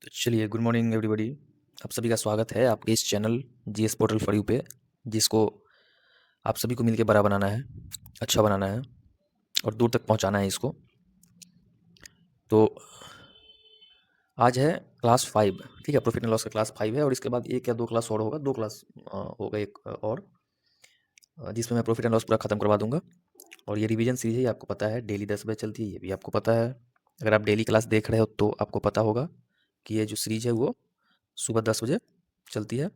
तो चलिए, good morning everybody. आप सभी का स्वागत है आपके इस channel GS portal for you पे, जिसको आप सभी को मिलकर बड़ा बनाना है, अच्छा बनाना है और दूर तक पहुंचाना है इसको। तो आज है क्लास 5, ठीक है। प्रॉफिट एंड लॉस का क्लास 5 है और इसके बाद एक या दो क्लास और होगा, दो क्लास होगा एक और, जिसमें मैं प्रॉफिट एंड लॉस पूरा खत्म करवा दूंगा। और ये रिवीजन सीरीज है, ये आपको पता है, डेली 10 बजे चलती है, ये भी आपको पता है। अगर आप डेली क्लास देख रहे हो तो आपको पता होगा कि ये जो सीरीज है वो सुबह 10 बजे चलती है,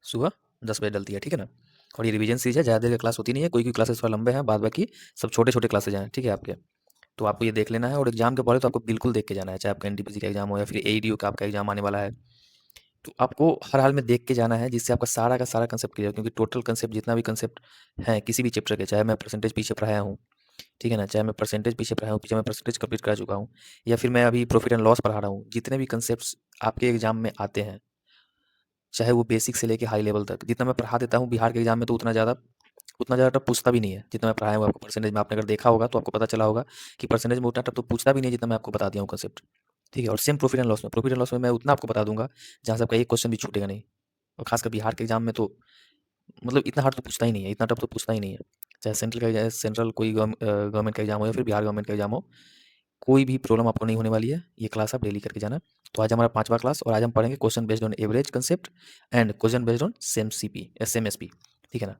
सुबह 10 बजे डलती है, ठीक है ना। और ये रिवीजन सीरीज है, ज़्यादा देर की क्लास होती नहीं है, कोई क्लासेस थोड़ा लंबे हैं, बाद बाकी सब छोटे छोटे क्लासेज हैं, ठीक है आपके। तो आपको ये देख लेना है और एग्जाम के पहले तो आपको बिल्कुल देख के जाना है, चाहे आपका एनटीपीसी का एग्जाम हो या फिर एईडीयू का आपका एग्जाम आने वाला है। तो आपको हर हाल में देख के जाना है, जिससे आपका सारा का सारा कंसेप्ट क्लियर, क्योंकि टोटल कंसेप्ट जितना भी कंसेप्ट है किसी भी चैप्टर के, चाहे मैं परसेंटेज पीछे पढ़ाया हूँ, ठीक है ना, चाहे मैं परसेंटेज पीछे पढ़ाया हूँ, पीछे मैं परसेंटेज कंप्लीट करा चुका हूँ, या फिर मैं अभी प्रॉफिट एंड लॉस पढ़ा रहा हूँ, जितने भी कंसेप्ट आपके एग्जाम में आते हैं, चाहे वो बेसिक से लेके हाई लेवल तक, जितना मैं पढ़ा देता हूँ बिहार के एग्जाम में, तो उतना ज़्यादा टफ पूछता भी नहीं है जितना मैं पढ़ाया हूँ आपको परसेंटेज में। आपने अगर देखा होगा तो आपको पता चला होगा कि परसेंटेज में उतना टफ तो पूछता भी नहीं है जितना मैं आपको बता दिया हूँ कंसेप्ट, ठीक है। और सेम प्रॉफिट एंड लॉस में मैं उतना आपको बता दूंगा जहाँ से आपका एक क्वेश्चन भी छूटेगा नहीं। और खासकर बिहार के एग्जाम में तो मतलब इतना हार्ड तो पूछता ही नहीं है, इतना टफ तो पूछता ही नहीं है। चाहे सेंट्रल कोई गवर्नमेंट का एग्जाम हो या फिर बिहार गवर्नमेंट का एग्जाम हो, कोई भी प्रॉब्लम आपको नहीं होने वाली है। ये क्लास आप डेली करके जाना। तो आज हमारा 5वां क्लास और आज हम पढ़ेंगे question based on average concept and question based on SMSP, ठीक है ना।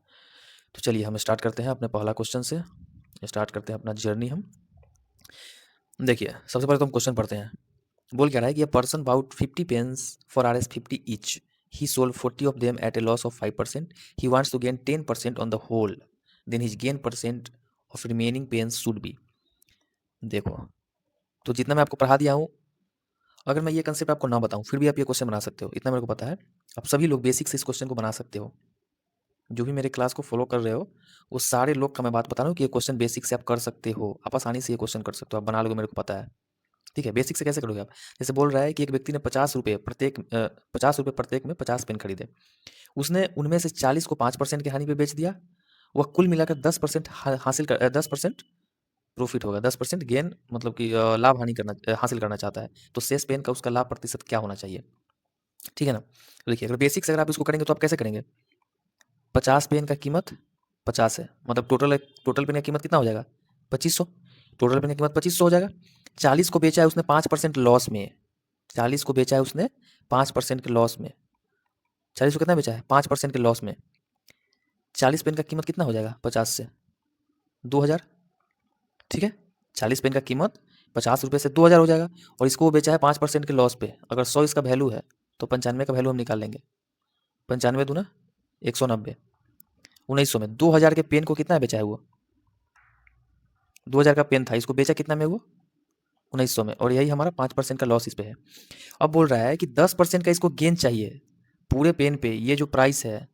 तो चलिए हम स्टार्ट करते हैं अपने पहला क्वेश्चन से, स्टार्ट करते हैं अपना जर्नी हम। देखिए, सबसे पहले तो हम क्वेश्चन पढ़ते हैं। बोल क्या रहा है कि person bought 50 pence for Rs 50 each, he sold 40 of them at a loss of 5%, he wants to gain 10% on the whole, then his gain percent of remaining pence should be. देखो, तो जितना मैं आपको पढ़ा दिया हूँ, अगर मैं ये कंसेप्ट आपको ना बताऊँ फिर भी आप ये क्वेश्चन बना सकते हो, इतना मेरे को पता है। आप सभी लोग बेसिक से इस क्वेश्चन को बना सकते हो। जो भी मेरे क्लास को फॉलो कर रहे हो वो सारे लोग का मैं बात बता रहा हूँ कि ये क्वेश्चन बेसिक से आप कर सकते हो, आप आसानी से ये क्वेश्चन कर सकते हो, आप बना लोगे, मेरे को पता है, ठीक है। बेसिक से कैसे करोगे आप? जैसे बोल रहा है कि एक व्यक्ति ने 50 रुपये प्रत्येक में 50 पेन खरीदे, उसने उनमें से 40 को 5% की हानि पे बेच दिया, वह कुल मिलाकर 10% हासिल कर 10% प्रॉफिट होगा, 10% गेन, मतलब कि लाभ हानि हासिल करना चाहता है। तो शेष पेन का उसका लाभ प्रतिशत क्या होना चाहिए, ठीक है ना। तो देखिए, अगर बेसिक से अगर आप इसको करेंगे तो आप कैसे करेंगे? 50 पेन का कीमत 50 है, मतलब टोटल पेन का कीमत कितना हो जाएगा? 2500। टोटल पेन का कीमत 2500 हो जाएगा। 40 को बेचा है उसने 5% लॉस में, 40 को बेचा है उसने 5% के लॉस में। 40 को कितना बेचा है? 5% के लॉस में। 40 पेन का कीमत कितना हो जाएगा 50 से? 2000, ठीक है। 40 पेन का कीमत 50 रुपये से 2000 हो जाएगा, और इसको वो बेचा है 5% के लॉस पे। अगर 100 इसका वैल्यू है तो 95 का वैल्यू हम निकाल लेंगे। 95 दूना 190, 1900 में 2000 के पेन को कितना बेचा है वो? 2000 का पेन था, इसको बेचा कितना में वो? 1900 में, और यही हमारा 5% का लॉस इस पे है। अब बोल रहा है कि 10% का इसको गेन चाहिए पूरे पेन पे। ये जो प्राइस है,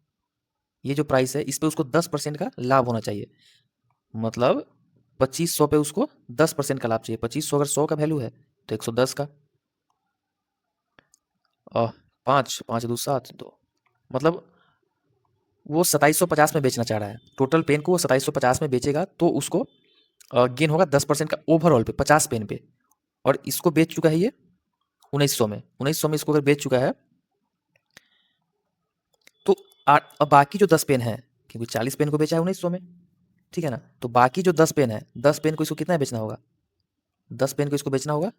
ये जो प्राइस है, इस पे उसको 10% का लाभ होना चाहिए। मतलब 2500 पे उसको 10% का लाभ चाहिए। 2500 अगर 100 का वैल्यू है तो 110 का, और 5 5 2 7 2, मतलब वो 2750 में बेचना चाह रहा है। टोटल पेन को वो 2750 में बेचेगा तो उसको गेन होगा 10% का ओवरऑल पे, 50 पेन पे। और इसको बेच चुका है ये 1900 में, 1900 में इसको अगर बेच चुका है तो अब बाकी जो 10 पेन है, क्योंकि 40 पेन को बेचा है 1900 में, ठीक है ना, तो बाकी जो 10 पेन है, 10 पेन को इसको कितना बेचना होगा? 10 पेन को इसको बेचना होगा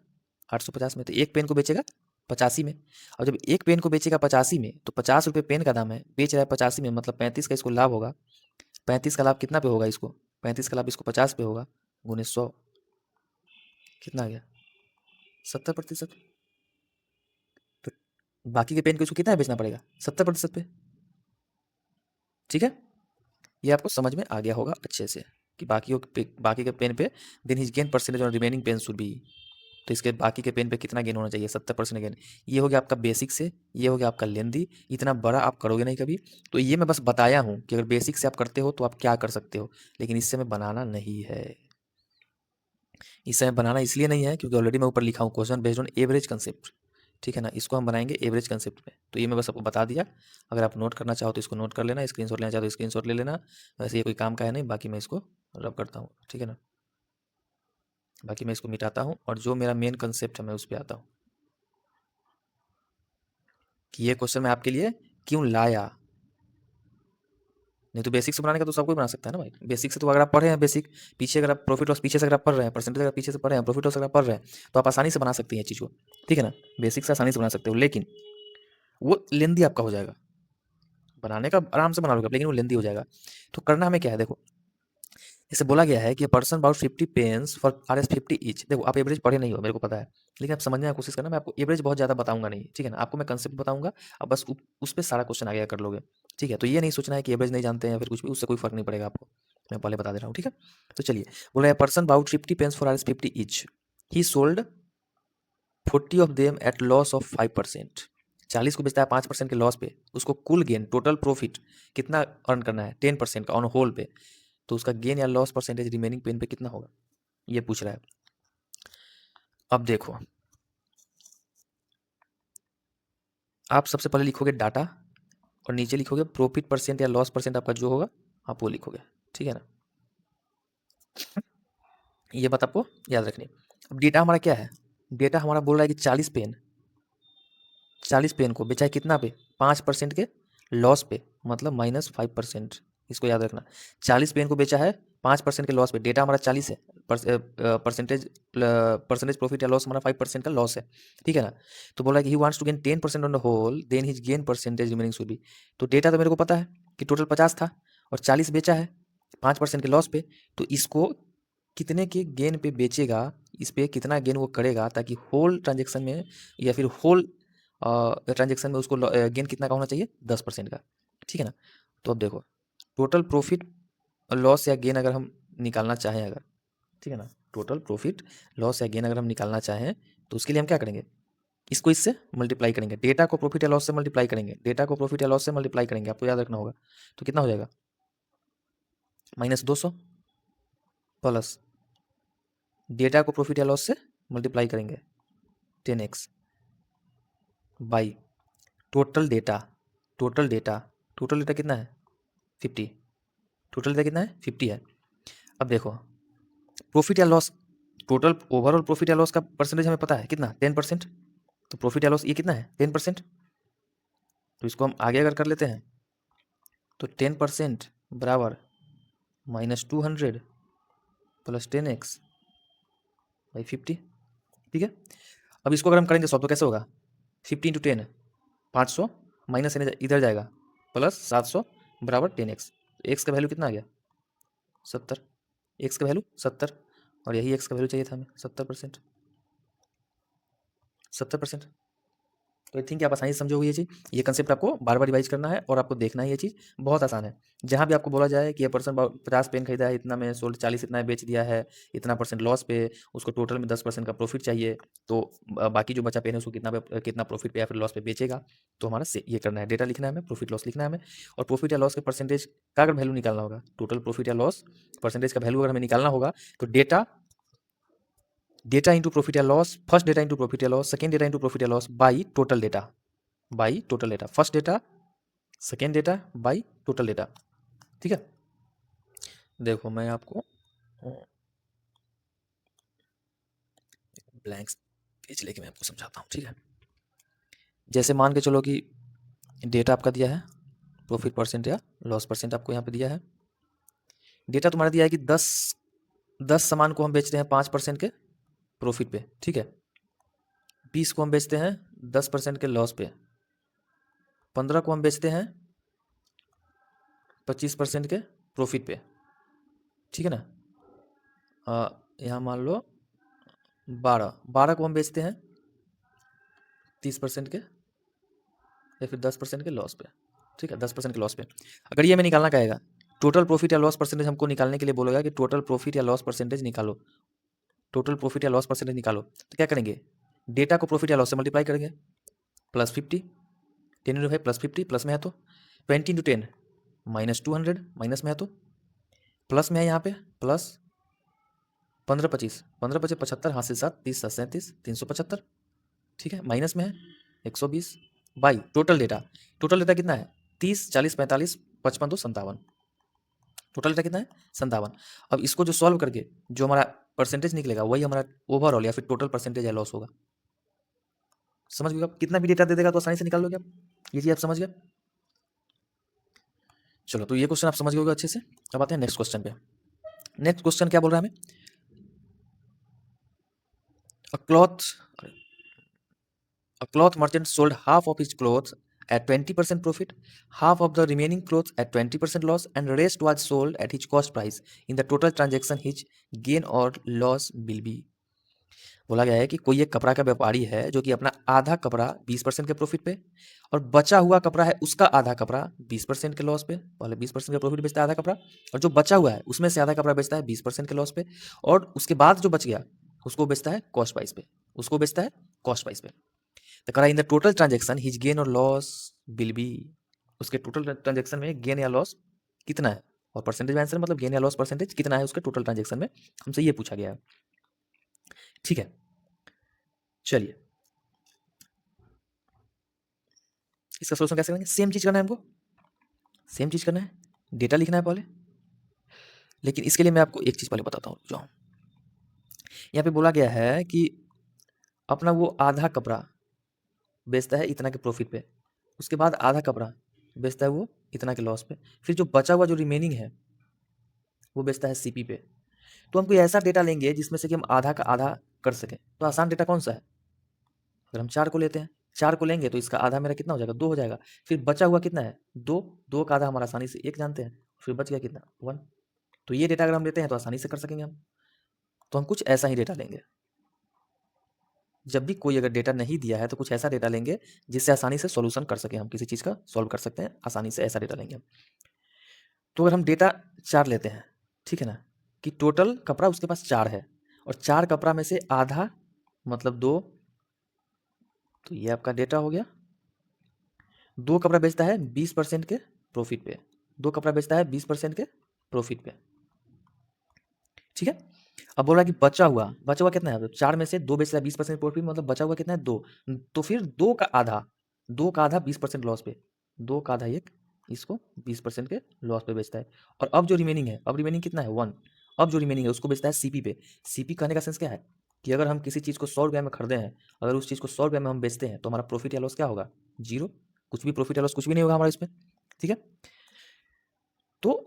850 में। तो एक पेन को बेचेगा 85 में। और जब एक पेन को बेचेगा 85 में तो 50 रुपये पेन का दाम है, बेच रहा है 85 में, मतलब 35 का इसको लाभ होगा। 35 का लाभ कितना पे होगा इसको? 35 का लाभ इसको 50 पे होगा, गुने 100, कितना आ गया? 70%। तो बाकी के पेन को इसको कितना बेचना पड़ेगा? 70% पे, ठीक है। ये आपको समझ में आ गया होगा अच्छे से कि बाकी के पेन पे देन हिज गेन परसेंटेज और रिमेनिंग पेन शुड बी। तो इसके बाकी के पेन पे कितना गेन होना चाहिए? 70% गेन। ये हो गया आपका बेसिक से, ये हो गया आपका लेंदी। इतना बड़ा आप करोगे नहीं कभी। तो ये मैं बस बताया हूँ कि अगर बेसिक से आप करते हो तो आप क्या कर सकते हो, लेकिन इससे मैं बनाना नहीं है। इससे मैं बनाना इसलिए नहीं है क्योंकि ऑलरेडी मैं ऊपर लिखा हूँ question based on average concept, ठीक है ना। इसको हम बनाएंगे एवरेज कंसेप्ट पे। तो ये मैं बस आपको बता दिया। अगर आप नोट करना चाहो तो इसको नोट कर लेना, स्क्रीनशॉट लेना चाहो तो स्क्रीनशॉट ले लेना। वैसे ये कोई काम का है नहीं, बाकी मैं इसको रब करता हूँ, ठीक है ना। बाकी मैं इसको मिटाता हूँ और जो मेरा मेन कंसेप्ट है मैं उस पर आता हूँ कि ये क्वेश्चन मैं आपके लिए क्यों लाया। नहीं तो बेसिक से बनाने का तो सब कोई बना सकता है ना भाई। बेसिक से तो अगर आप पढ़ रहे हैं, बेसिक पीछे अगर आप प्रॉफिट लॉस पीछे से अगर आप पढ़ रहे हैं, परसेंटेज अगर पीछे से पढ़ रहे हैं, प्रॉफिट लॉस अगर आप पढ़ रहे हैं, तो आप आसानी से बना सकते हैं चीज़ को, ठीक है ना। बेसिक से आसानी से बना सकते हो, लेकिन वो लेंदी आपका हो जाएगा। बनाने का आराम से बना लोगे, लेकिन वो लेंदी हो जाएगा। तो करना हमें क्या है, देखो इसे बोला गया है कि person about 50 pence for Rs 50 each. देखो आप एवरेज पढ़े नहीं हो, मेरे को पता है, लेकिन आप समझने की कोशिश करना। मैं आपको एवरेज बहुत ज़्यादा बताऊंगा नहीं, ठीक है ना। आपको मैं कंसेप्ट बताऊंगा, अब बस उस पर सारा क्वेश्चन आगे कर लोगे, ठीक है। तो ये नहीं सोचना है कि एवरेज नहीं जानते हैं या फिर कुछ भी, उससे कोई फर्क नहीं पड़ेगा आपको, मैं पहले बता दे रहा हूँ, ठीक है। तो चलिए, बोला है person about 50 pence for Rs 50 each, he sold 40 of them at loss of 5%। 40 को बेचता है 5% के लॉस पे, उसको कुल गेन टोटल प्रॉफिट कितना अर्न करना है, 10% का ऑन होल पे। तो उसका गेन या लॉस परसेंटेज रिमेनिंग पेन पे कितना होगा, ये पूछ रहा है। अब देखो, आप सबसे पहले लिखोगे डाटा और नीचे लिखोगे प्रॉफिट परसेंट या लॉस परसेंट, आपका जो होगा आप वो लिखोगे, ठीक है ना। ये बात आपको याद रखनी है। अब डेटा हमारा क्या है, डेटा हमारा बोल रहा है कि 40 पेन को बेचा है कितना पे, 5% के लॉस पे, मतलब -5%। इसको याद रखना, 40 पेन को बेचा है 5% के लॉस पे, डेटा हमारा 40 है, परसेंटेज प्रॉफिट या लॉस हमारा 5% का लॉस है, ठीक है ना। तो बोला कि he wants to gain 10% on the whole, then his gain percentage remaining should be. तो डेटा तो मेरे को पता है कि टोटल 50 था और 40 बेचा है 5% के लॉस पे, तो इसको कितने के गेन पे बेचेगा, इस पे कितना गेन वो करेगा, ताकि होल ट्रांजेक्शन में या फिर होल ट्रांजेक्शन में उसको गेन कितना का होना चाहिए, 10% का, ठीक है ना। तो अब देखो, टोटल प्रॉफिट लॉस या गेन अगर हम निकालना चाहें अगर, ठीक है ना, टोटल प्रॉफिट लॉस या गेन अगर हम निकालना चाहें, तो उसके लिए हम क्या करेंगे, इसको इससे मल्टीप्लाई करेंगे, डेटा को प्रॉफिट या लॉस से मल्टीप्लाई करेंगे, डेटा को प्रॉफिट या लॉस से मल्टीप्लाई करेंगे, आपको याद रखना होगा। तो कितना हो जाएगा, -200 प्लस डेटा को प्रॉफिट या लॉस से मल्टीप्लाई करेंगे 10x by total data. Total data, total data कितना है 50, टोटल डेटा कितना है 50 है। अब देखो प्रॉफिट या लॉस, टोटल ओवरऑल प्रॉफिट या लॉस का परसेंटेज हमें पता है कितना, 10%। तो प्रॉफिट या लॉस ये कितना है 10%। तो इसको हम आगे अगर कर लेते हैं तो 10% बराबर -200 प्लस 10x बाई 50, ठीक है। अब इसको अगर हम करेंगे सॉल्व तो कैसे होगा, 50 × 10 500 माइनस इधर जाएगा प्लस 700 बराबर 10x। एक्स का वैल्यू कितना आ गया 70, एक्स का वैल्यू 70, और यही एक्स का वैल्यू चाहिए था हमें 70%, 70%। तो आई थिंक आप आसानी से समझोगे ये चीज़। ये कंसेप्ट आपको बार बार रिवाइज करना है और आपको देखना है, ये चीज़ बहुत आसान है। जहाँ भी आपको बोला जाए कि ये पर्सन 50 पेन खरीदा है, इतना में सोल्ड 40 इतना बेच दिया है, इतना परसेंट लॉस पे, उसको टोटल में 10% का प्रॉफिट चाहिए, तो बाकी जो बचा पेन है उसको कितना प्रॉफिट पे या फिर लॉस पे बेचेगा। तो हमारा से ये करना है, डेटा लिखना है हमें, प्रॉफिट लॉस लिखना है हमें, और प्रॉफिट या लॉस के परसेंटेज का अगर वैल्यू निकालना होगा, टोटल प्रॉफिट या लॉस परसेंटेज का वैल्यू अगर हमें निकालना होगा, तो डेटा इंटू प्रॉफिट या loss, first data into profit या loss, second data into profit या loss by total data, by total data, first data second data by total data, ठीक है। देखो मैं आपको ब्लैंक पेज लेके मैं आपको समझाता हूँ, ठीक है। जैसे मान के चलो कि डेटा आपका दिया है, प्रॉफिट परसेंट या लॉस परसेंट आपको यहाँ पे दिया है। डेटा तुम्हारा दिया है कि 10 सामान को हम बेच रहे हैं 5% के प्रॉफिट पे, ठीक है। 20 को हम बेचते हैं 10% के लॉस पे, 15 को हम बेचते हैं 25% के प्रॉफिट पे, ठीक है ना। यहाँ मान लो 12 को हम बेचते हैं 30% के या फिर 10% के लॉस पे, ठीक है, 10% के लॉस पे। अगर ये हमें निकालना कहेगा, टोटल प्रॉफिट या लॉस परसेंटेज हमको निकालने के लिए बोलेगा कि टोटल प्रॉफिट या लॉस परसेंटेज निकालो, टोटल प्रॉफिट या लॉस परसेंटेज निकालो। तो क्या करेंगे, डेटा को प्रॉफिट या लॉस से मल्टीप्लाई करेंगे, +50, 10 × 5 +50, प्लस में है तो 20 × 10 -200, माइनस में है तो प्लस में है, यहाँ पे प्लस 15 25, 15 25 75, हाथ से 7 30 7 37 375, ठीक है, माइनस में है 120 by total data. Total data कितना है 30 40 45 55 2 57, टोटल डेटा कितना है 57। अब इसको जो सॉल्व करके जो हमारा परसेंटेज निकलेगा वही हमारा ओवरऑल या फिर टोटल परसेंटेज या लॉस होगा। समझ गए आप? कितना भी डेटा दे देगा तो आसानी से निकाल लोगे आप, ये चीज आप समझ गए। चलो तो ये क्वेश्चन आप समझ गए अच्छे से। अब आते हैं नेक्स्ट क्वेश्चन पे। नेक्स्ट क्वेश्चन क्या बोल रहा है हमें, अ cloth merchant sold half of his clothes at 20% profit, half of the remaining clothes at 20% loss, and rest was sold at his cost price. In the total transaction, his gain or loss will be। बोला गया है कि कोई एक कपड़ा का व्यापारी है जो कि अपना आधा कपड़ा 20% के प्रॉफिट पे और बचा हुआ कपड़ा है उसका आधा कपड़ा 20% के लॉस पे। पहले 20% के प्रॉफिट बेचता है आधा कपड़ा, और जो बचा हुआ है उसमें से आधा कपड़ा बेचता है 20% के लॉस पे, और उसके बाद जो बच गया उसको बेचता है कॉस्ट प्राइस पे, उसको बेचता है कॉस्ट प्राइस पे। तो करा in the total transaction his gain और लॉस विल बी। उसके टोटल ट्रांजेक्शन में गेन या लॉस कितना है, और परसेंटेज आंसर मतलब गेन या लॉस परसेंटेज कितना है उसके टोटल ट्रांजेक्शन में, हमसे ये पूछा गया है। ठीक है, चलिए इसका सोल्यूशन कैसे करेंगे। सेम चीज करना है हमको, सेम चीज करना है, डेटा लिखना है पहले। लेकिन इसके लिए मैं आपको एक चीज पहले बताता हूँ। जो यहाँ पे बोला गया है कि अपना वो आधा कपड़ा बेचता है इतना के प्रॉफिट पे, उसके बाद आधा कपड़ा बेचता है वो इतना के लॉस पे, फिर जो बचा हुआ जो रिमेनिंग है वो बेचता है सीपी पे। तो हम कोई ऐसा डेटा लेंगे जिसमें से कि हम आधा का आधा कर सकें। तो आसान डेटा कौन सा है, अगर हम 4 को लेते हैं, 4 को लेंगे तो इसका आधा मेरा कितना हो जाएगा, 2 हो जाएगा। फिर बचा हुआ कितना है, 2, 2 का आधा हमारा आसानी से 1 जानते हैं, फिर बच गया कितना, 1। तो ये डेटा अगर हम लेते हैं तो आसानी से कर सकेंगे हम। तो हम कुछ ऐसा ही डेटा लेंगे, जब भी कोई अगर डेटा नहीं दिया है तो कुछ ऐसा डेटा लेंगे जिससे आसानी से सॉल्यूशन कर सकें, हम किसी चीज़ का सॉल्व कर सकते हैं आसानी से, ऐसा डेटा लेंगे हम। तो अगर हम डेटा 4 लेते हैं, ठीक है ना, कि टोटल कपड़ा उसके पास 4 है और 4 कपड़ा में से आधा मतलब 2, तो ये आपका डेटा हो गया। 2 कपड़ा बेचता है 20% के प्रॉफिट पे, 2 कपड़ा बेचता है 20% के प्रॉफिट पे, ठीक है। अब बोल रहा है कि बचा हुआ कितना है, 4 में से 2 बेच रहा है 20% प्रॉफिट, मतलब बचा हुआ कितना है, 2। तो फिर 2 का आधा 20% लॉस पे, 2 का आधा एक इसको 20% के लॉस पे बेचता है। और अब जो रिमेनिंग है, अब रिमेनिंग कितना है, 1। अब जो रिमेनिंग है उसको बेचता है सीपी पे। सीपी कहने का सेंस क्या है कि अगर हम किसी चीज़ को 100 रुपये में खरीदे हैं, अगर उस चीज़ को 100 रुपये में हम बेचते हैं तो हमारा प्रॉफिट या लॉस क्या होगा, 0। कुछ भी प्रॉफिट या लॉस कुछ भी नहीं होगा हमारा इसमें, ठीक है। तो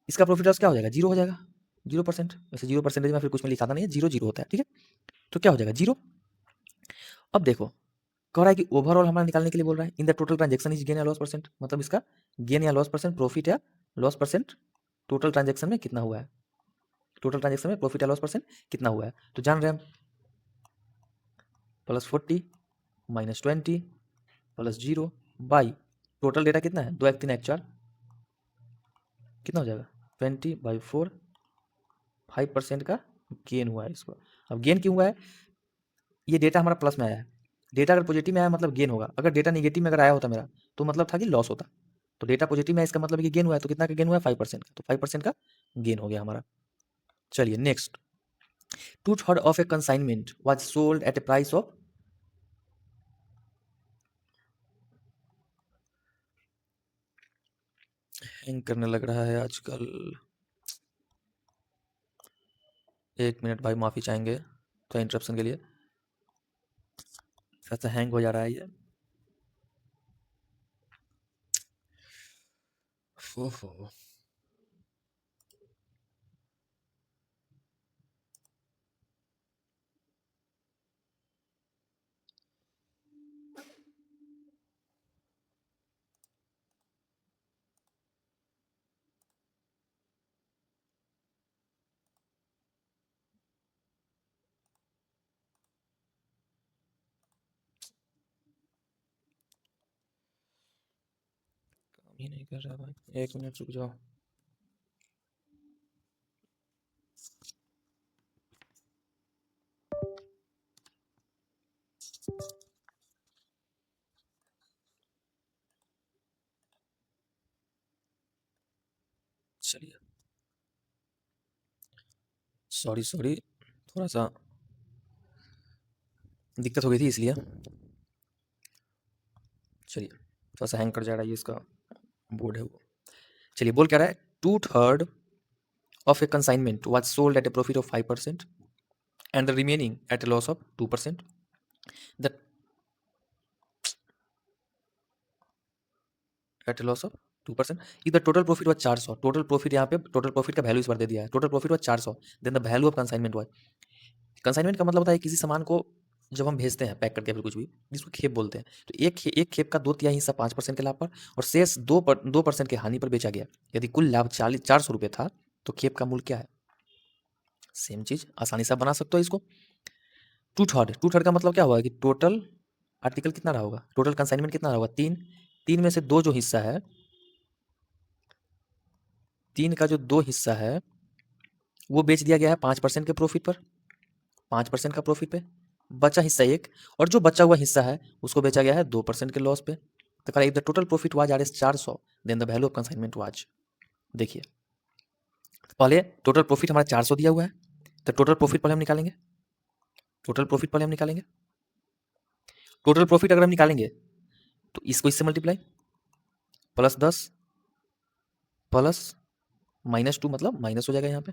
इसका प्रॉफिट लॉस क्या हो जाएगा, 0 हो जाएगा, 0%। वैसे 0% में फिर कुछ में लिखा था नहीं है, 0 0 होता है, ठीक है। तो क्या हो जाएगा, 0। अब देखो कह रहा है कि ओवरऑल हमारा निकालने के लिए बोल रहा है, in the total transaction is gain या लॉस परसेंट, मतलब इसका गेन या लॉस परसेंट, प्रॉफिट या लॉस परसेंट टोटल ट्रांजेक्शन में कितना हुआ है, टोटल ट्रांजेक्शन में प्रॉफिट या लॉस परसेंट कितना हुआ है। तो जान रहे हैं हम, +40 -20 +0 बाई टोटल डेटा कितना है, 2 1 3 1 4, कितना हो जाएगा 20/4, 5% का गेन हुआ है इसको। अब गेन क्यों हुआ है, ये डेटा हमारा प्लस में आया है, डेटा अगर पॉजिटिव में आया मतलब गेन होगा, अगर डेटा निगेटिव में अगर आया होता मेरा तो मतलब था कि लॉस होता। तो डेटा पॉजिटिव में है इसका मतलब है कि गेन हुआ है, तो कितना का गेन हुआ है, 5% का, तो 5% का गेन हो गया हमारा। चलिए next, 2/3 of A consignment was sold eight A price of, hang करने लग रहा है आजकल, 1 मिनट भाई माफ़ी चाहेंगे तो इंटरप्शन के लिए, ऐसा हैंग हो जा रहा है ये। ओहो, काम ही नहीं कर रहा भाई, 1 मिनट रुक जाओ। चलिए सॉरी सॉरी, थोड़ा सा दिक्कत हो गई थी इसलिए। चलिए थोड़ा सा हैंग कर जा रहा है ये, इसका बोर्ड है वो। चलिए बोल क्या रहा है, 2/3 of a consignment was sold at a profit of 5% and the remaining at a loss of 2%. The at a loss of 2%. If the total profit was 400, total profit यहाँ पे total profit का वैल्यू इस बार दे दिया है, total profit was 400, then the value of consignment was, consignment का मतलब होता है किसी सामान को जब हम भेजते हैं पैक करके, फिर कुछ भी जिसको खेप बोलते हैं, तो एक खेप का 2/3 हिस्सा 5% के लाभ पर और शेष 2% के हानि पर बेचा गया। यदि कुल लाभ 400 रुपये था तो खेप का मूल्य क्या है? सेम चीज आसानी से आप बना सकते हो इसको। 2/3 का मतलब क्या हुआ कि टोटल आर्टिकल कितना रहा होगा, टोटल कंसाइनमेंट कितना रहा होगा? 3 में से 2 जो हिस्सा है, 3 का जो 2 हिस्सा है वो बेच दिया गया है 5% के प्रॉफिट पर, 5% का प्रॉफिट पे, बचा हिस्सा 1 और जो बचा हुआ हिस्सा है उसको बेचा गया है 2% के लॉस पे। तो कहा if the total profit was R 400 then the value of consignment was, देखिए पहले टोटल प्रॉफिट हमारा 400 दिया हुआ है, तो टोटल प्रॉफिट पहले हम निकालेंगे, टोटल प्रॉफिट पहले हम निकालेंगे। टोटल प्रॉफिट अगर हम निकालेंगे तो इसको इससे मल्टीप्लाई, +10 प्लस -2, मतलब माइनस हो जाएगा यहाँ पे,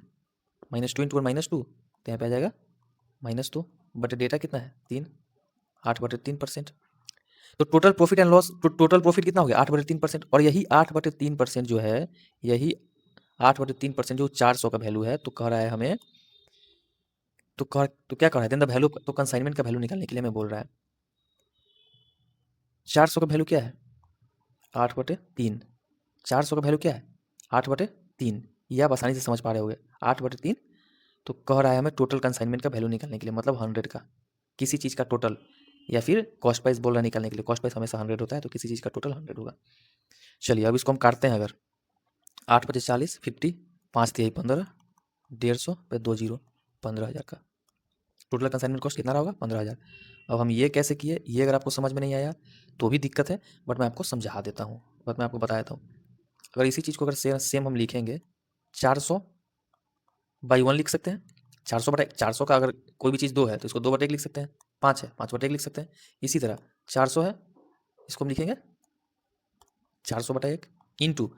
-2 इंटू -2 तो यहाँ पे आ जाएगा -2 बट डेटा कितना है 3, 8/3%। तो total profit and loss, total profit कितना हो गया 8/3%, और यही 8/3% जो है, यही 8/3% जो 400 का वैल्यू है, तो कह रहा है हमें, तो क्या कह रहा है देन द वैल्यू, तो कंसाइनमेंट का वैल्यू निकालने के लिए हमें बोल रहा है 400 का वैल्यू क्या है 8/3, 400 का वैल्यू क्या है 8/3, ये आप आसानी से समझ पा रहे होगे 8/3। तो कह रहा है हमें टोटल कंसाइनमेंट का वैल्यू निकालने के लिए, मतलब 100 का, किसी चीज़ का टोटल, या फिर कॉस्ट प्राइस बोल रहा है निकालने के लिए, कॉस्ट प्राइस हमेशा 100 होता है, तो किसी चीज़ का टोटल 100 होगा। चलिए अब इसको हम काटते हैं, अगर 8×5 = 40, 50, 5×3 = 15, 150 पे 2 0, 15,000 का टोटल कंसाइनमेंट कॉस्ट कितना रहा होगा 15,000। अब हम ये कैसे किए, ये अगर आपको समझ में नहीं आया तो भी दिक्कत है, बट मैं आपको समझा देता हूँ, बट मैं आपको बता देता हूँ। अगर इसी चीज़ को अगर सेम हम लिखेंगे 400/1 लिख सकते हैं, 400 का अगर कोई भी चीज़ 2 है तो इसको 2/1 लिख सकते हैं, 5 है 5/1 लिख सकते हैं। इसी तरह 400 है, इसको हम लिखेंगे 400/1 इंटू,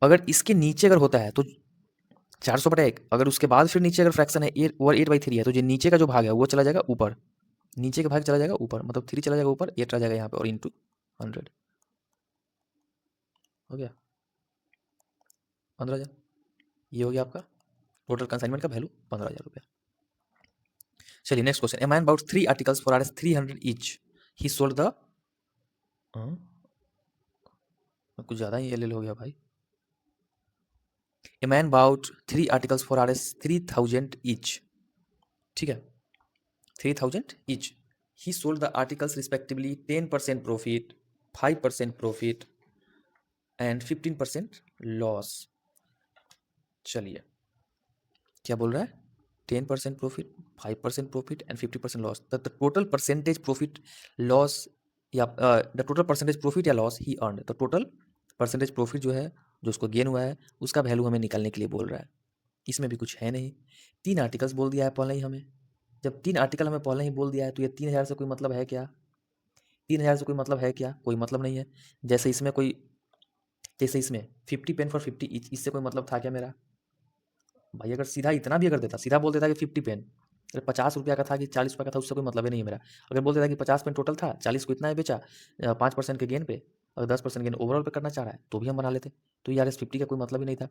अगर इसके नीचे अगर होता है तो 400/1, अगर उसके बाद फिर नीचे अगर फ्रैक्शन है 8/3 है, तो जो नीचे का जो भाग है वो चला जाएगा ऊपर, नीचे का भाग चला जाएगा ऊपर, मतलब 3 चला जाएगा ऊपर, 8 आ जाएगा यहाँ पे, और इंटू 100 हो गया 15,000। ये हो गया आपका टोटल कंसाइनमेंट का वैल्यू 15,000 रुपया। चलिए next question, a man bought 3 articles for Rs 300 each, he sold the, कुछ ज़्यादा ही एल हो गया भाई। A man bought 3 articles for Rs 3,000 each, ठीक है 3,000 each, he sold the articles respectively 10% profit, 5% profit and 15% loss। चलिए क्या बोल रहा है 10% profit, 5% profit and 50% loss, the total percentage profit loss, या द टोटल परसेंटेज प्रॉफिट या लॉस ही earn, तो टोटल परसेंटेज प्रॉफिट जो है, जो उसको गेन हुआ है, उसका वैल्यू हमें निकालने के लिए बोल रहा है। इसमें भी कुछ है नहीं, 3 आर्टिकल्स बोल दिया है पहले ही हमें, जब 3 आर्टिकल हमें पहले ही बोल दिया है तो ये 3,000 से कोई मतलब है क्या, 3,000 से कोई मतलब है क्या, कोई मतलब नहीं है। जैसे इसमें 50 पेन फॉर 50 ईच, इससे कोई मतलब था क्या मेरा भाई? अगर सीधा इतना भी अगर देता, सीधा बोल देता कि 50 पेन, अगर 50 रुपया का था कि 40 रुपया का था, उससे कोई मतलब ही नहीं है मेरा। अगर बोल देता कि 50 पेन टोटल था, 40 को इतना ही बेचा 5% के गेन पे, अगर 10% गेन ओवरऑल पे करना चाह रहा है तो भी हम बना लेते, तो यार इस 50 का कोई मतलब ही नहीं था।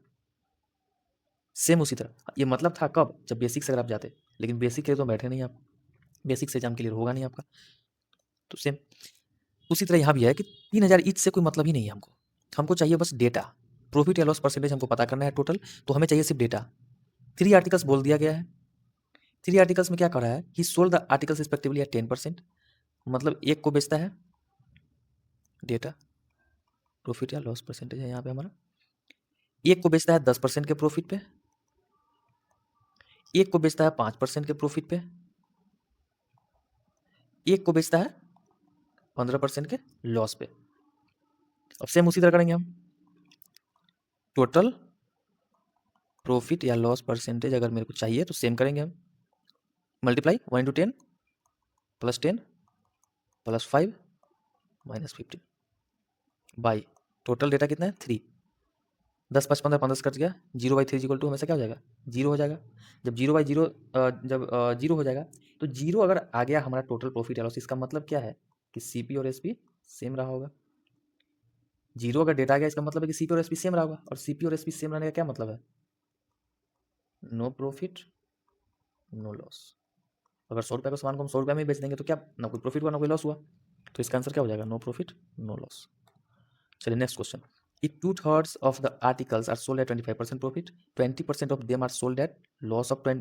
सेम उसी तरह ये मतलब था कब, जब बेसिक से अगर आप जाते, लेकिन बेसिक के लिए तो बैठे नहीं आप, बेसिक से एग्जाम क्लियर होगा नहीं आपका, तो सेम उसी तरह यहाँ भी है कि 3,000 ईच से कोई मतलब ही नहीं है हमको, हमको चाहिए बस डेटा, प्रॉफिट या लॉस परसेंटेज हमको पता करना है टोटल, तो हमें चाहिए सिर्फ डेटा। 3 आर्टिकल्स बोल दिया गया है, 3 आर्टिकल्स में क्या कर रहा है, he sold the articles respectively at 10%, मतलब एक को बेचता है, डेटा प्रॉफिट या लॉस परसेंटेज है यहाँ पे हमारा, एक को बेचता है 10% के प्रॉफिट पे, एक को बेचता है 5% के प्रॉफिट पे, एक को बेचता है 15% के लॉस पे। अब सेम उसी तरह करेंगे हम, टोटल प्रॉफिट या लॉस परसेंटेज अगर मेरे को चाहिए तो सेम करेंगे हम, multiply 1 into 10 + 10 + 5 - 15 by total data कितना है 3, 10 5 15 15 कट गया, 0/3 इक्वल टू हमेशा क्या हो जाएगा, 0 हो जाएगा। जब 0/0 जब 0 हो जाएगा तो 0 अगर आ गया हमारा टोटल प्रॉफिट या लॉस, इसका मतलब क्या है कि सीपी और एसपी सेम रहा होगा। 0 अगर डेटा आ गया इसका मतलब है कि सीपी और एसपी सेम रहा होगा, और सीपी और एसपी सेम रहने का क्या मतलब है, नो प्रॉफिट नो लॉस। अगर 100 रुपये का सामान को हम 100 रुपये में ही बेच देंगे तो क्या, ना कोई प्रॉफिट हुआ ना कोई लॉस हुआ, तो इसका आंसर क्या हो जाएगा, नो प्रॉफिट नो लॉस। चलिए next question. If 2/3 of the articles are sold at 25% profit, 20% of them are sold at loss of 20.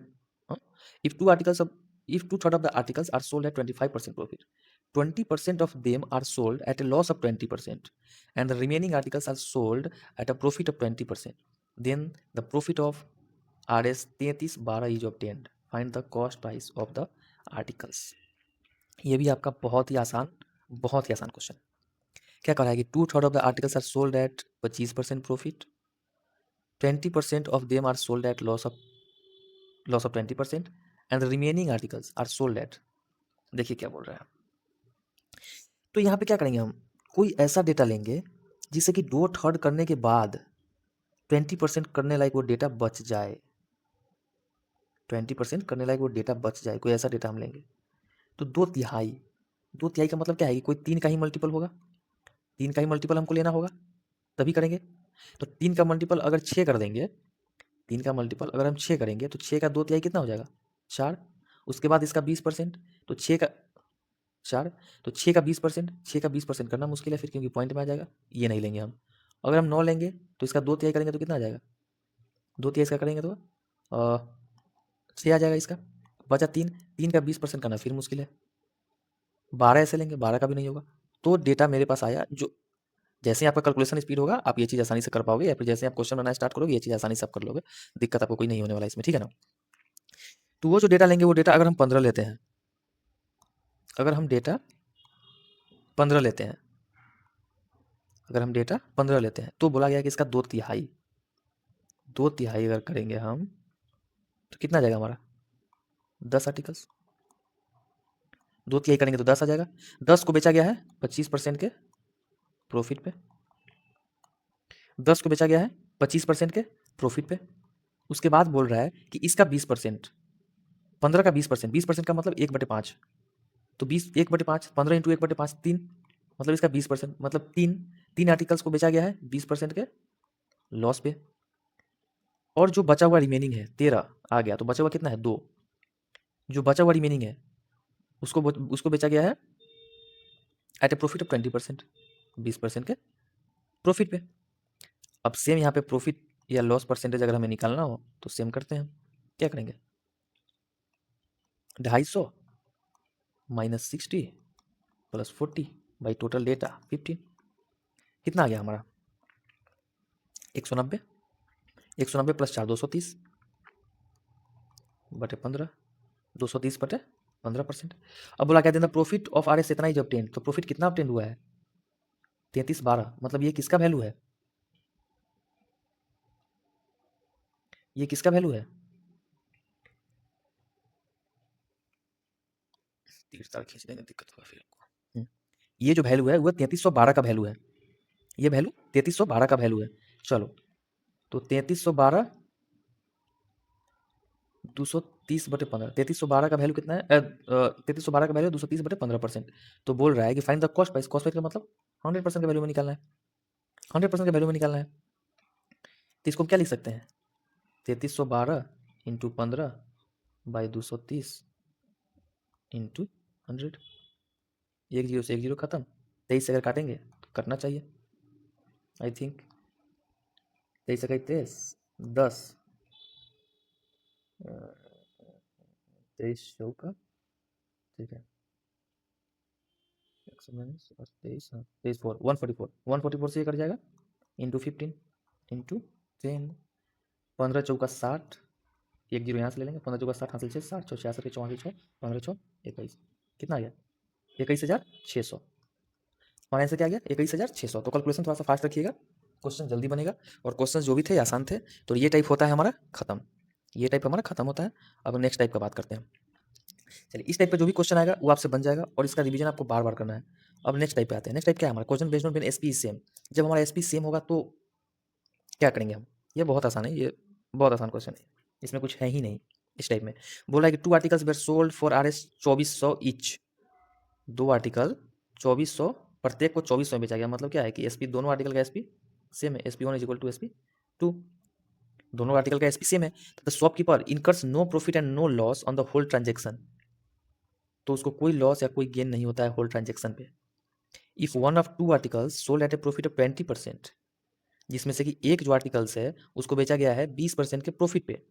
huh? If 2/3 of the articles are sold at 25% profit, 20% of them are sold at a loss of 20%, and the remaining articles are sold at a profit of 20%. Then the profit of RS 3312 is obtained. Find the cost price of the articles. ये भी आपका बहुत ही आसान question. क्या कह रहा है कि 2/3 of the articles are sold at 25% profit, 20% of them are sold at loss of 20%, and the remaining articles are sold at, देखिए क्या बोल रहा है। तो यहाँ पे क्या करेंगे, हम कोई ऐसा डेटा लेंगे जिससे कि 2/3 करने के बाद 20% करने लायक वो डेटा बच जाए, 20% करने लायक वो डेटा बच जाए, कोई ऐसा डेटा हम लेंगे। तो 2/3 का मतलब क्या है कि कोई 3 का ही मल्टीपल होगा, 3 का ही मल्टीपल हमको लेना होगा तभी करेंगे। तो 3 का मल्टीपल अगर 6 कर देंगे, 3 का मल्टीपल अगर हम 6 करेंगे तो 6 का 2/3 कितना हो जाएगा, 4। उसके बाद इसका 20%, तो 6 का 4, तो 6 का 20%, 6 का 20% करना मुश्किल है फिर, क्योंकि पॉइंट में आ जाएगा, ये नहीं लेंगे हम। अगर हम 9 लेंगे तो इसका 2/3 करेंगे तो कितना आ जाएगा, 2/3 इसका करेंगे तो 6 आ जाएगा इसका, बचा 3, 3 का 20% करना फिर मुश्किल है। 12 ऐसे लेंगे, 12 का भी नहीं होगा। तो डेटा मेरे पास आया, जो जैसे ही आपका कैलकुलेशन स्पीड होगा आप ये चीज़ आसानी से कर पाओगे, या फिर जैसे आप क्वेश्चन बनाना स्टार्ट करोगे ये चीज़ आसानी से आप कर लोगे, दिक्कत आपको कोई नहीं होने वाला इसमें, ठीक है ना। तो वो जो डेटा लेंगे, वो डेटा अगर हम 15 लेते हैं, अगर हम डेटा 15 लेते हैं, अगर हम डेटा 15 लेते हैं, तो बोला गया कि इसका 2/3 अगर करेंगे हम तो कितना आ जाएगा हमारा, 10 आर्टिकल्स। 2/3 करेंगे तो 10 आ जाएगा। 10 को बेचा गया है 25% के प्रॉफिट पे, 10 को बेचा गया है 25% के प्रॉफिट पे। उसके बाद बोल रहा है कि इसका 20%, 15 का 20%, 20% का मतलब 1/5, तो 20 1/5, 15 इंटू 1/5 3, मतलब इसका 20%, मतलब तीन आर्टिकल्स को बेचा गया है 20% के लॉस पे। और जो बचा हुआ रिमेनिंग है 13 आ गया, तो बचा हुआ कितना है 2, जो बचा हुआ रिमेनिंग है उसको बेचा गया है एट ए प्रॉफिट ऑफ 20%, 20% के प्रॉफिट पे। अब सेम यहाँ पे प्रॉफिट या लॉस परसेंटेज अगर हमें निकालना हो तो सेम करते हैं, क्या करेंगे, 250 minus 60 plus 40 by total data 15, कितना आ गया हमारा 190, 190 प्लस 4 230 बटे 15, 230 बटे 15%। अब बोला क्या देना, प्रॉफिट ऑफ आर एस इतना ही जो ऑब्टेन, तो प्रॉफिट कितना ऑब्टेन हुआ है 3312, मतलब ये किसका वैल्यू है, ये किसका वैल्यू है, 30 तार खींच देंगे दिक्कत होगा फिर आपको। ये जो वैल्यू है वो 3312 का वैल्यू है, ये वैल्यू 3312 का वैल्यू है। चलो तो 3312 230 बटे 15, 3312 का वैल्यू कितना है, 3312 का वैल्यू 230 बटे 15%। तो बोल रहा है कि find the cost price, cost price का मतलब 100% का वैल्यू में निकालना है, 100% का वैल्यू में निकालना है। तो इसको क्या लिख सकते हैं, 3312 इंटू 15 बाई 230 इंटू 100, एक जीरो से एक जीरो खत्म, 23 से अगर काटेंगे तो कटना चाहिए, आई थिंक 23 से 23 10, 23 चौका, ठीक है 100 और 23, हाँ 23 4 144, 144 से ये कट जाएगा इंटू 15 इंटू 10, 15 चौका 60, एक जीरो यहाँ से ले लेंगे, 15 चौका 60 हासिल 6, 60 66 के 64 6, 15 6 21, कितना आ गया 21,600, हमारे आंसर क्या आ गया 21,600। तो कैलकुलेशन थोड़ा सा फास्ट रखिएगा, क्वेश्चन जल्दी बनेगा, और क्वेश्चन जो भी थे आसान थे। तो ये टाइप होता है हमारा खत्म, ये टाइप हमारा खत्म होता है। अब नेक्स्ट टाइप का बात करते हैं। चलिए इस टाइप का जो भी क्वेश्चन आएगा वो आपसे बन जाएगा, और इसका रिवीजन आपको बार बार करना है। अब नेक्स्ट टाइप पे आते हैं। नेक्स्ट टाइप क्या है हमारा, question based on SP same. जब हमारा एसपी सेम होगा तो क्या करेंगे हम? ये बहुत आसान है, ये बहुत आसान क्वेश्चन है, इसमें कुछ है ही नहीं इस टाइप में। बोला है कि 2 articles were sold for RS 2400 each. 2 article 2400, प्रत्येक को 2400 में बेचा गया। मतलब क्या है कि एसपी, दोनों आर्टिकल का एसपी सेम है, SP1 is equal to SP2, दोनों आर्टिकल का एसपी सेम है। The shopkeeper incurs no profit and no loss on the whole transaction, तो उसको कोई लॉस या कोई गेन नहीं होता है होल ट्रांजेक्शन पे। If one of 2 articles sold at a profit of 20%, जिसमें से कि एक जो आर्टिकल्स है उसको बेचा गया है 20% के प्रॉफिट पे,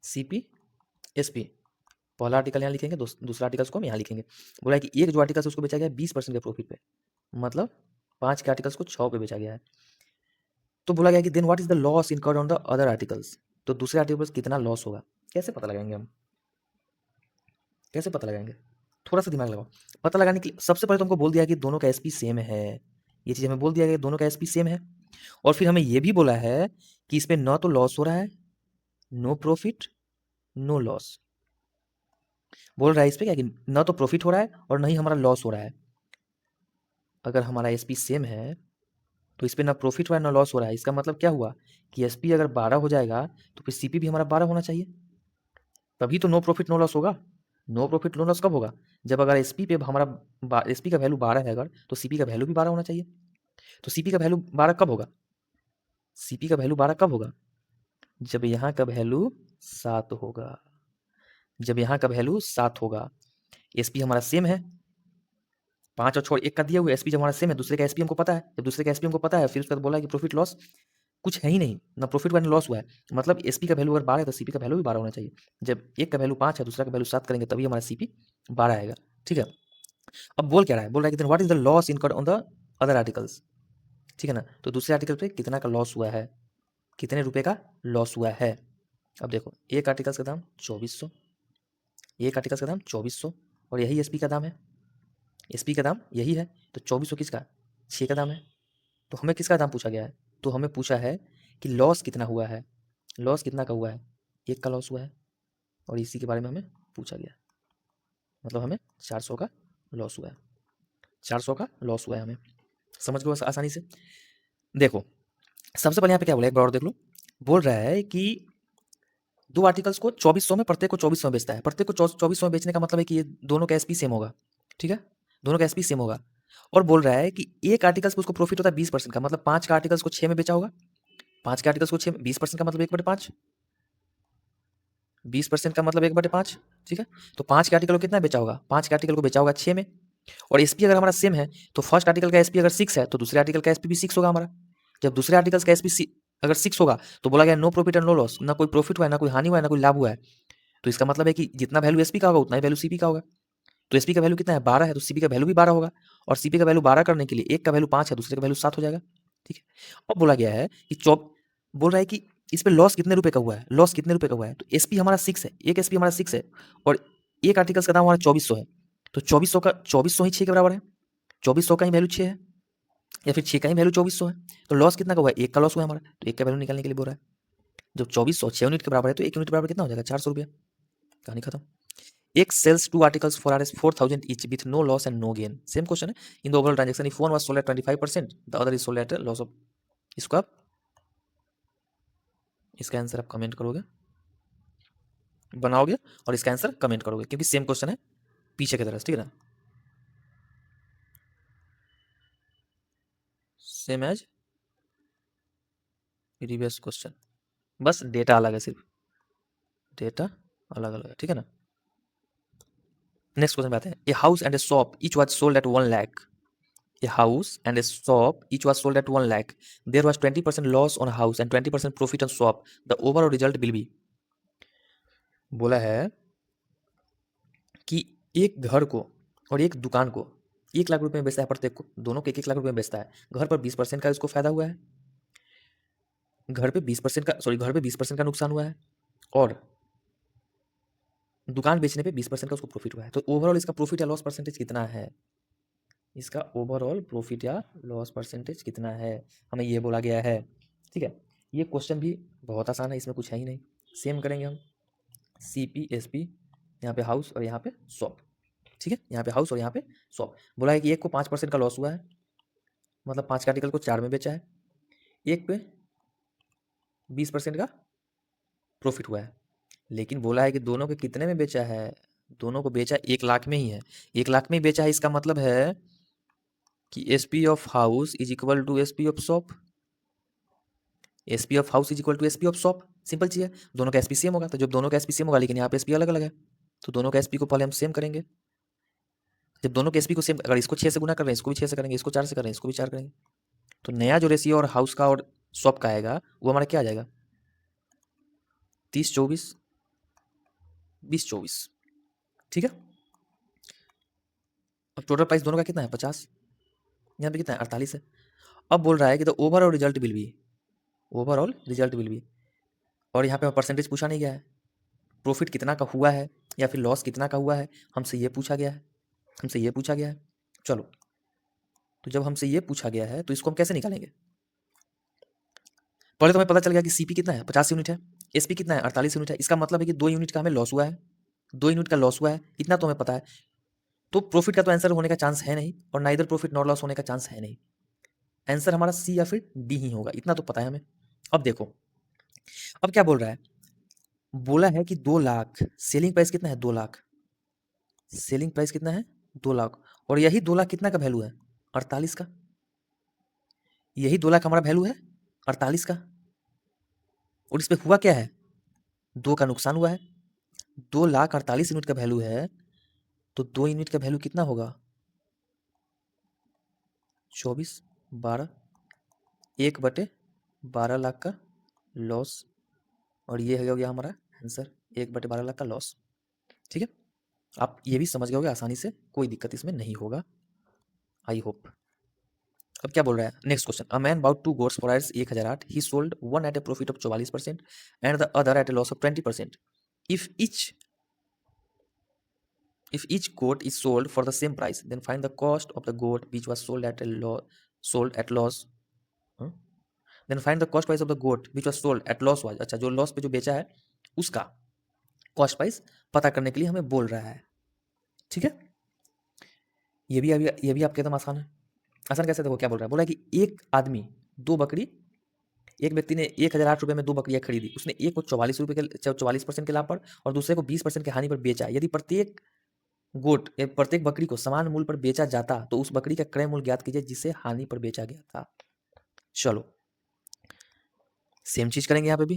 CP SP, पहला आर्टिकल यहाँ लिखेंगे, दूसरा आर्टिकल्स को हम यहाँ लिखेंगे। बोला है कि एक जो आर्टिकल्स उसको बेचा गया है 20% के प्रॉफिट पे, मतलब 5 के आर्टिकल्स को 6 पे बेचा गया है। तो बोला गया कि then what is the loss incurred on the other articles, तो दूसरे आर्टिकल्स कितना लॉस होगा, कैसे पता लगाएंगे हम, कैसे पता लगाएंगे? थोड़ा सा दिमाग लगाओ। पता लगाने के लिए सबसे पहले तो हमको बोल दिया कि दोनों का एसपी सेम है, ये चीज़ हमें बोल दिया कि दोनों का एसपी सेम है, और फिर हमें ये भी बोला है कि इसमें न तो लॉस हो रहा है, नो प्रॉफिट नो लॉस। बोल रहा है इस पे क्या कि न तो प्रॉफिट हो रहा है और न ही हमारा लॉस हो रहा है। अगर हमारा एसपी सेम है तो इस पे ना प्रॉफिट हो रहा है ना लॉस हो रहा है, इसका मतलब क्या हुआ कि एसपी अगर 12 हो जाएगा तो फिर सीपी भी हमारा 12 होना चाहिए, तभी तो नो प्रॉफिट नो लॉस होगा। नो प्रॉफिट नो लॉस कब होगा? जब अगर एसपी पे हमारा एसपी का वैल्यू 12 है अगर, तो सीपी का वैल्यू भी 12 होना चाहिए। तो सीपी का वैल्यू 12 कब होगा? सीपी का वैल्यू 12 कब होगा? जब यहाँ का वैल्यू 7 होगा, जब यहाँ का वैल्यू 7 होगा। एसपी हमारा सेम है, 5 और छोड़ 1 का दिया हुआ, एसपी जब हमारा सेम है, दूसरे का एसपी हमको पता है, जब दूसरे का एसपी हमको पता है फिर उसके बाद बोला है कि प्रॉफिट लॉस कुछ है ही नहीं, ना प्रॉफिट हुआ ना लॉस हुआ है, मतलब एसपी का वैल्यू अगर 12 है तो सीपी का वैल्यू भी 12 होना चाहिए। जब एक का वैल्यू 5 है, दूसरा का वैल्यू 7 करेंगे तभी हमारा सीपी 12 आएगा। ठीक है, अब बोल क्या रहा है, बोल रहा है कि what is the loss incurred on the other articles. ठीक है ना, तो दूसरे आर्टिकल पे कितना का लॉस हुआ है, कितने रुपए का लॉस हुआ है। अब देखो, एक आर्टिकल्स का दाम 2400, एक आर्टिकल्स का दाम 2400, और यही एसपी का दाम है, एसपी का दाम यही है, तो 2400 किसका, 6 का दाम है। तो हमें किसका दाम पूछा गया है, तो हमें पूछा है कि लॉस कितना हुआ है, लॉस कितना का हुआ है, एक का लॉस हुआ है, और इसी के बारे में हमें पूछा गया, मतलब हमें 400 का लॉस हुआ है, 400 का लॉस हुआ है हमें। समझ गए आसानी से। देखो सबसे पहले यहाँ पे क्या बोला, एक बार और देख लो। बोल रहा है कि 2 आर्टिकल्स को 2400 में, प्रत्येक को 2400 में बेचता है। प्रत्येक को 2400 में बेचने का मतलब है कि ये दोनों का एसपी सेम होगा। ठीक है, दोनों का एसपी सेम होगा। और बोल रहा है कि एक आर्टिकल्स को उसको प्रॉफिट होता है 20% का, मतलब 5 का आर्टिकल्स को 6 में बेचा होगा, 5 के आर्टिकल्स को 6 में 20% का मतलब 1/5, 20% का मतलब 1/5। ठीक है, तो 5 के आर्टिकल को कितना बेचा होगा, 5 के आर्टिकल को बेचा होगा 6 में। और एसपी अगर हमारा सेम है तो फर्स्ट आर्टिकल का एसपी अगर 6 है तो दूसरे आर्टिकल का एसपी भी 6 होगा हमारा। जब दूसरे आर्टिकल्स का एसपी अगर 6 होगा तो बोला गया no profit and no loss, ना कोई प्रॉफिट हुआ है, ना कोई हानि हुआ है, ना कोई लाभ हुआ है। तो इसका मतलब है कि जितना वैल्यू एसपी का होगा उतना ही वैल्यू सीपी का होगा। तो एसपी का वैल्यू कितना है, 12 है, तो सीपी का वैल्यू भी 12 होगा। और सीपी का वैल्यू 12 करने के लिए एक का वैल्यू 5 है, दूसरे का वैल्यू 7 हो जाएगा। ठीक है, अब बोला गया है कि बोल रहा है कि इस पे लॉस कितने रुपए का हुआ है, लॉस कितने रुपए का हुआ है। तो एसपी हमारा 6 है, एक एसपी हमारा 6 है, और एक आर्टिकल्स का दाम हमारा 2400 है, तो 2400 ही 6 के बराबर है, 2400 का ही वैल्यू 6 है, या फिर 6 का ही वैल्यू 2400 है। तो लॉस कितना का हुआ है, एक का लॉस हुआ है हमारा, तो एक का वैल्यू निकालने के लिए बोल रहा है। जब 2400 6 यूनिट के बराबर है तो 1 यूनिट के बराबर कितना हो जाएगा, 400 रुपया। कहानी खत्म। एक sells 2 articles for RS 4000 each with no loss and no gain, same question है। In the overall transaction if one was sold at 25%, the other is sold at loss of, इसको आप, इसका आंसर आप कमेंट करोगे, बनाओगे और इसका answer comment करोगे, क्योंकि सेम क्वेश्चन है पीछे की तरह, ठीक है ना, सेम एज प्रीवियस क्वेश्चन, बस डेटा अलग है, सिर्फ डेटा अलग अलग है, ठीक है ना। नेक्स्ट क्वेश्चन पे आते हैं। A house and A shop each was sold eight 1 lakh, a house and a shop each was sold at 1 lakh. There was 20% loss on a house and 20% profit on shop. The overall result will be, बोला है कि एक घर को और एक दुकान को 1 लाख रुपए में बेचता है, प्रत्येक को, दोनों को 1-1 लाख रुपए में बेचता है। घर पर 20% का इसको फायदा हुआ है, घर पे 20% का, सॉरी, घर पे 20% का नुकसान हुआ है, और दुकान बेचने पे 20% का उसको प्रॉफिट हुआ है। तो ओवरऑल इसका प्रॉफिट या लॉस परसेंटेज कितना है, इसका ओवरऑल प्रॉफिट या लॉस परसेंटेज कितना है, हमें ये बोला गया है। ठीक है, ये क्वेश्चन भी बहुत आसान है, इसमें कुछ है ही नहीं। सेम करेंगे हम, CP SP, यहाँ पे हाउस और यहाँ पे शॉप। ठीक है, यहाँ पे हाउस और यहाँ पे शॉप। बोला है कि एक को 5% का लॉस हुआ है, मतलब 5 के आर्टिकल को 4 में बेचा है, एक पे 20% का प्रॉफिट हुआ है। लेकिन बोला है कि दोनों के कितने में बेचा है, दोनों को बेचा 1 लाख में ही है। 1 लाख में ही बेचा है, इसका मतलब है कि SP of house is equal to SP of shop. SP of house is equal to SP of shop, simple चीज़ है। दोनों का एसपी सेम होगा, तो जब दोनों का एसपी सेम होगा लेकिन यहाँ पे एसपी अलग अलग है, तो दोनों का एसपी को पहले हम सेम करेंगे। जब दोनों के एसपी को सेम, अगर इसको 6 से गुना कर रहे हैं, इसको भी 6 से करेंगे, इसको 4 से कर रहे हैं, इसको भी 4 करेंगे, तो नया जो रेशियो और हाउस का और शॉप का आएगा वो हमारा क्या आ जाएगा, 30-24, 20-24, ठीक है। अब टोटल प्राइस दोनों का कितना है, 50, यहाँ पे कितना है, 48 है। अब बोल रहा है कि the overall result will be, overall result will be, और यहाँ पे परसेंटेज पूछा नहीं गया है, प्रॉफिट कितना का हुआ है या फिर लॉस कितना का हुआ है, हमसे ये पूछा गया है, हमसे ये पूछा गया है। चलो, तो जब हमसे ये पूछा गया है तो इसको हम कैसे निकालेंगे। पहले तो हमें पता चल गया कि सीपी कितना है, 50 यूनिट है, एसपी कितना है, 48 यूनिट है। इसका मतलब है कि 2 यूनिट का हमें लॉस हुआ है, 2 यूनिट का लॉस हुआ है, इतना तो हमें पता है। तो प्रॉफिट का तो आंसर होने का चांस है नहीं, और ना इधर प्रॉफिट नॉर लॉस होने का चांस है नहीं। आंसर हमारा सी या फिर डी ही होगा, इतना तो पता है हमें। अब देखो, अब क्या बोल रहा है, बोला है कि 2 लाख, सेलिंग प्राइस कितना है, 2 लाख, सेलिंग प्राइस कितना है, 2 लाख, और यही 2 लाख कितना का वैल्यू है, 48 का। यही 2 लाख हमारा वैल्यू है 48 का, और इस पे हुआ क्या है, 2 का नुकसान हुआ है। 2,48,000 यूनिट का वैल्यू है, तो 2 यूनिट का वैल्यू कितना होगा, 24, 12, 1/12 लाख का लॉस, और ये हो गया हमारा आंसर, 1/12 लाख का लॉस। ठीक है, आप ये भी समझ गए होगे आसानी से, कोई दिक्कत इसमें नहीं होगा, आई होप। अब क्या बोल रहा है, next question, a man bought 2 goats for 1008, he sold one at a profit of 44% and the other at a loss of 20%। इफ each goat is sold for the same price, then find the cost of the goat which was sold at loss. huh? Then find the cost price of the goat which was sold at loss was, अच्छा जो loss पे जो बेचा है उसका cost price पता करने के लिए हमें बोल रहा है। ठीक है, ये भी आपके एकदम आसान है। आसान कैसे, देखो क्या बोल रहा है, बोला है कि एक आदमी 2 बकरी, एक व्यक्ति ने 1008 रुपये में 2 बकरियां खरीदी, उसने एक को 44 रुपये के 44% के लाभ पर और दूसरे को 20% के हानि पर बेचा। यदि प्रत्येक बकरी को समान मूल्य पर बेचा जाता तो उस बकरी का क्रय मूल्य ज्ञात कीजिए जिसे हानि पर बेचा गया था। चलो, सेम चीज करेंगे यहाँ पे भी,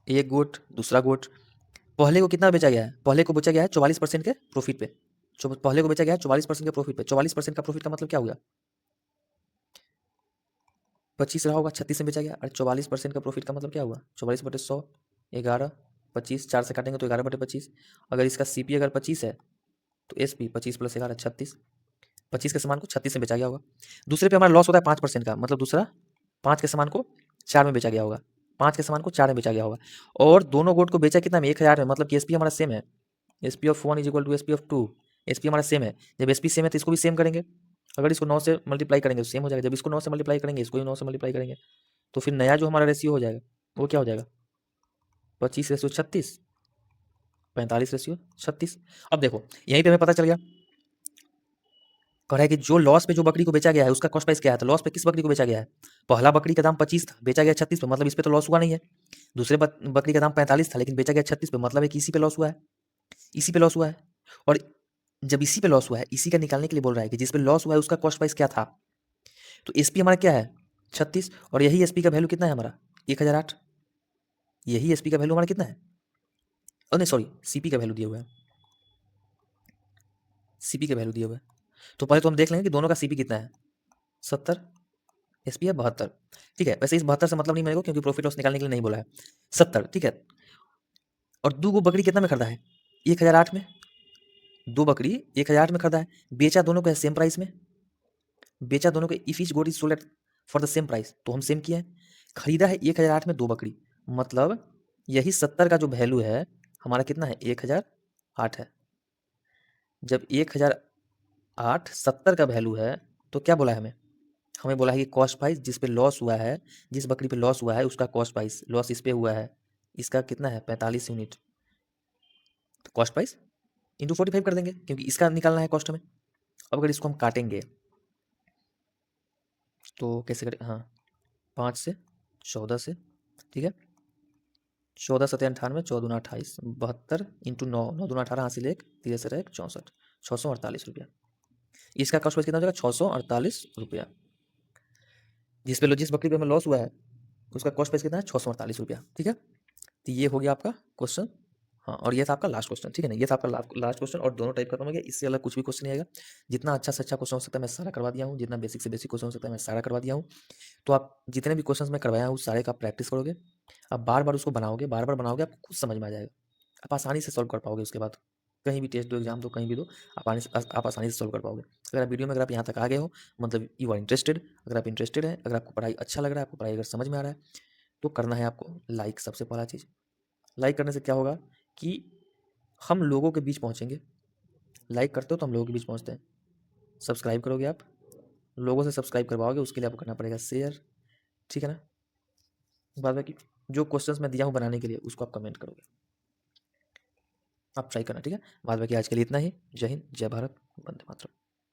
एक गोट दूसरा गोट, पहले को कितना बेचा गया है, पहले को बेचा गया है 44% के प्रॉफिट पे, पहले को बेचा गया है 44% के प्रॉफिट पे। 44% का प्रॉफिट का मतलब क्या हुआ, 25 रहा होगा, 36 में बेचा गया, और 44% का प्रॉफिट का मतलब क्या हुआ, 44/100, 11, 25, 4 से काटेंगे तो 11/25। अगर इसका सीपी अगर 25 है तो एसपी 25 + 11 36, 25 के सामान को 36 में बेचा गया होगा। दूसरे पे हमारा लॉस होता है 5% का, मतलब दूसरा 5 के सामान को 4 में बेचा गया होगा, 5 के सामान को 4 में बेचा गया होगा, और दोनों गोट को बेचा कितना में, 1000 में, मतलब कि एसपी हमारा सेम है, SP of 1 is equal to SP of 2, SP हमारा सेम है। जब एसपी सेम है तो इसको भी सेम करेंगे, अगर इसको 9 से मल्टीप्लाई करेंगे तो सेम हो जाएगा, जब इसको 9 से मल्टीप्लाई करेंगे इसको भी 9 से मल्टीप्लाई करेंगे, तो फिर नया जो हमारा रेशियो हो जाएगा वो क्या हो जाएगा, 25/36, 45/36। अब देखो यहीं पे हमें पता चल गया, कह रहा है कि जो लॉस पे जो बकरी को बेचा गया है उसका कॉस्ट प्राइस क्या है, तो लॉस पे किस बकरी को बेचा गया है, पहला बकरी का दाम 25 था, बेचा गया 36 पे, मतलब इस पे तो लॉस हुआ नहीं है। दूसरे बकरी का दाम 45 था लेकिन बेचा गया 36 पे, मतलब है कि इसी पे लॉस हुआ है, इसी पे लॉस हुआ है। और जब इसी पे लॉस हुआ है, इसी का निकालने के लिए बोल रहा है कि जिस पे लॉस हुआ है उसका कॉस्ट प्राइस क्या था, तो एसपी हमारा क्या है 36, और यही एसपी का वैल्यू कितना है हमारा 1008, यही एसपी का वैल्यू हमारा कितना है, नहीं सॉरी, सीपी का वैल्यू दिया हुआ है, सीपी का वैल्यू दिया हुआ है। तो पहले तो हम देख लेंगे कि दोनों का सीपी कितना है, 70, एसपी है 72। ठीक है, वैसे इस 72 से मतलब नहीं मेरे को, क्योंकि प्रॉफिट लॉस निकालने के लिए नहीं बोला है, 70। ठीक है, और 2 गो बकरी कितना में खरीदा है, 1008 में, 2 बकरी 1008 में खरीदा है, बेचा दोनों को सेम प्राइस में, बेचा दोनों को, if each goat is sold for the same price, तो हम सेम किया है, खरीदा है 1008 में 2 बकरी, मतलब यही 70 का जो वैल्यू है हमारा कितना है, 1008 है। जब 1008 70 का वैल्यू है तो क्या बोला है हमें, हमें बोला है कि कॉस्ट प्राइस जिस पे लॉस हुआ है, जिस बकरी पे लॉस हुआ है उसका कॉस्ट प्राइस, लॉस इस पे हुआ है, इसका कितना है 45 यूनिट, तो कॉस्ट प्राइस इंटू 45 कर देंगे क्योंकि इसका निकालना है कॉस्ट में। अब अगर इसको हम काटेंगे तो कैसे करें, हाँ 5 से 14 से, ठीक है। 14 सत्ते 98, 14 दूना 28, 72 इंटू 9, 9 दूना 18, हासिल 1, 3 से 1 64, 648 रुपया। इसका कॉस्ट प्राइस कितना हो जाएगा? 648 रुपया। जिस बकरी पे हमें लॉस हुआ है उसका कॉस्ट प्राइस कितना है? 648 रुपया, ठीक है। तो ये हो गया आपका क्वेश्चन। हाँ, और ये था आपका लास्ट क्वेश्चन, ठीक है ना। ये था आपका लास्ट क्वेश्चन और दोनों टाइप खत्म हो गया। इससे अलग कुछ भी क्वेश्चन नहीं आएगा। जितना अच्छा से अच्छा क्वेश्चन हो सकता है मैं सारा करवा दिया हूँ, जितना बेसिक से बेसिक क्वेश्चन हो सकता है मैं सारा करवा दिया हूँ। तो आप जितने भी क्वेश्चन मैं करवाया हूँ उस सारे का प्रैक्टिस करोगे, आप बार बार उसको बनाओगे, बार बार बनाओगे, आपको खुद समझ में आ जाएगा। आप आसानी से सॉल्व कर पाओगे। उसके बाद कहीं भी टेस्ट दो, एग्जाम दो, कहीं भी दो, आप आसानी से सॉल्व कर पाओगे। अगर आप वीडियो में अगर आप यहाँ तक आ गए हो, मतलब यू आर इंटरेस्टेड। अगर आप इंटरेस्टेड हैं, अगर आपको पढ़ाई अच्छा लग रहा है, आपको पढ़ाई अगर समझ में आ रहा है, तो करना है आपको लाइक। सबसे पहला चीज़, लाइक करने से क्या होगा कि हम लोगों के बीच पहुँचेंगे। लाइक करते हो तो हम लोगों के बीच पहुँचते हैं। सब्सक्राइब करोगे, आप लोगों से सब्सक्राइब करवाओगे, उसके लिए आपको करना पड़ेगा शेयर, ठीक है ना। बाद बाकी जो क्वेश्चंस मैं दिया हूँ बनाने के लिए उसको आप कमेंट करोगे, आप ट्राई करना, ठीक है। बाद बाकी आज के लिए इतना ही। जय हिंद, जय भारत, वंदे मातरम।